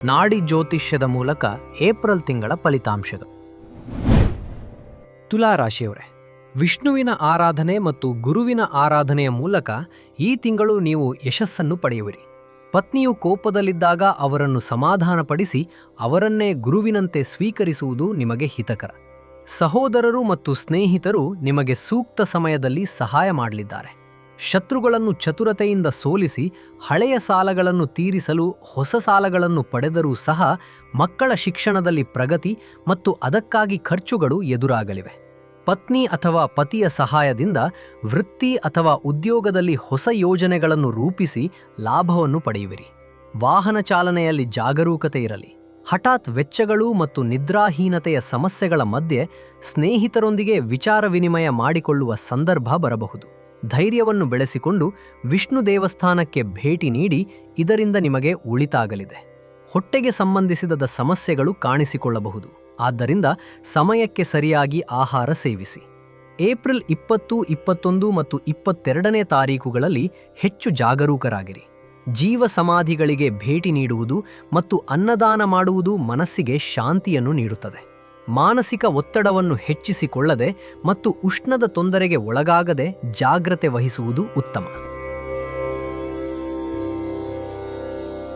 ನಾಡಿ ಜ್ಯೋತಿಷ್ಯದ ಮೂಲಕ ಏಪ್ರಿಲ್ ತಿಂಗಳ ಫಲಿತಾಂಶಗಳು. ತುಲಾ ರಾಶಿಯವರೇ, ವಿಷ್ಣುವಿನ ಆರಾಧನೆ ಮತ್ತು ಗುರುವಿನ ಆರಾಧನೆಯ ಮೂಲಕ ಈ ತಿಂಗಳು ನೀವು ಯಶಸ್ಸನ್ನು ಪಡೆಯುವಿರಿ. ಪತ್ನಿಯು ಕೋಪದಲ್ಲಿದ್ದಾಗ ಅವರನ್ನು ಸಮಾಧಾನಪಡಿಸಿ ಅವರನ್ನೇ ಗುರುವಿನಂತೆ ಸ್ವೀಕರಿಸುವುದು ನಿಮಗೆ ಹಿತಕರ. ಸಹೋದರರು ಮತ್ತು ಸ್ನೇಹಿತರು ನಿಮಗೆ ಸೂಕ್ತ ಸಮಯದಲ್ಲಿ ಸಹಾಯ ಮಾಡಲಿದ್ದಾರೆ. ಶತ್ರುಗಳನ್ನು ಚತುರತೆಯಿಂದ ಸೋಲಿಸಿ ಹಳೆಯ ಸಾಲಗಳನ್ನು ತೀರಿಸಲು ಹೊಸ ಸಾಲಗಳನ್ನು ಪಡೆದರೂ ಸಹ ಮಕ್ಕಳ ಶಿಕ್ಷಣದಲ್ಲಿ ಪ್ರಗತಿ ಮತ್ತು ಅದಕ್ಕಾಗಿ ಖರ್ಚುಗಳು ಎದುರಾಗಲಿವೆ. ಪತ್ನಿ ಅಥವಾ ಪತಿಯ ಸಹಾಯದಿಂದ ವೃತ್ತಿ ಅಥವಾ ಉದ್ಯೋಗದಲ್ಲಿ ಹೊಸ ಯೋಜನೆಗಳನ್ನು ರೂಪಿಸಿ ಲಾಭವನ್ನು ಪಡೆಯುವಿರಿ. ವಾಹನ ಚಾಲನೆಯಲ್ಲಿ ಜಾಗರೂಕತೆ ಇರಲಿ. ಹಠಾತ್ ವೆಚ್ಚಗಳು ಮತ್ತು ನಿದ್ರಾಹೀನತೆಯ ಸಮಸ್ಯೆಗಳ ಮಧ್ಯೆ ಸ್ನೇಹಿತರೊಂದಿಗೆ ವಿಚಾರ ವಿನಿಮಯ ಮಾಡಿಕೊಳ್ಳುವ ಸಂದರ್ಭ ಬರಬಹುದು. ಧೈರ್ಯವನ್ನು ಬೆಳೆಸಿಕೊಂಡು ವಿಷ್ಣು ದೇವಸ್ಥಾನಕ್ಕೆ ಭೇಟಿ ನೀಡಿ, ಇದರಿಂದ ನಿಮಗೆ ಉಳಿತಾಗಲಿದೆ. ಹೊಟ್ಟೆಗೆ ಸಂಬಂಧಿಸಿದ ಸಮಸ್ಯೆಗಳು ಕಾಣಿಸಿಕೊಳ್ಳಬಹುದು, ಆದ್ದರಿಂದ ಸಮಯಕ್ಕೆ ಸರಿಯಾಗಿ ಆಹಾರ ಸೇವಿಸಿ. ಏಪ್ರಿಲ್ 20, 21 ಮತ್ತು 22ನೇ ತಾರೀಖುಗಳಲ್ಲಿ ಹೆಚ್ಚು ಜಾಗರೂಕರಾಗಿರಿ. ಜೀವ ಸಮಾಧಿಗಳಿಗೆ ಭೇಟಿ ನೀಡುವುದು ಮತ್ತು ಅನ್ನದಾನ ಮಾಡುವುದು ಮನಸ್ಸಿಗೆ ಶಾಂತಿಯನ್ನು ನೀಡುತ್ತದೆ. ಮಾನಸಿಕ ಒತ್ತಡವನ್ನು ಹೆಚ್ಚಿಸಿಕೊಳ್ಳದೆ ಮತ್ತು ಉಷ್ಣದ ತೊಂದರೆಗೆ ಒಳಗಾಗದೆ ಜಾಗ್ರತೆ ವಹಿಸುವುದು ಉತ್ತಮ.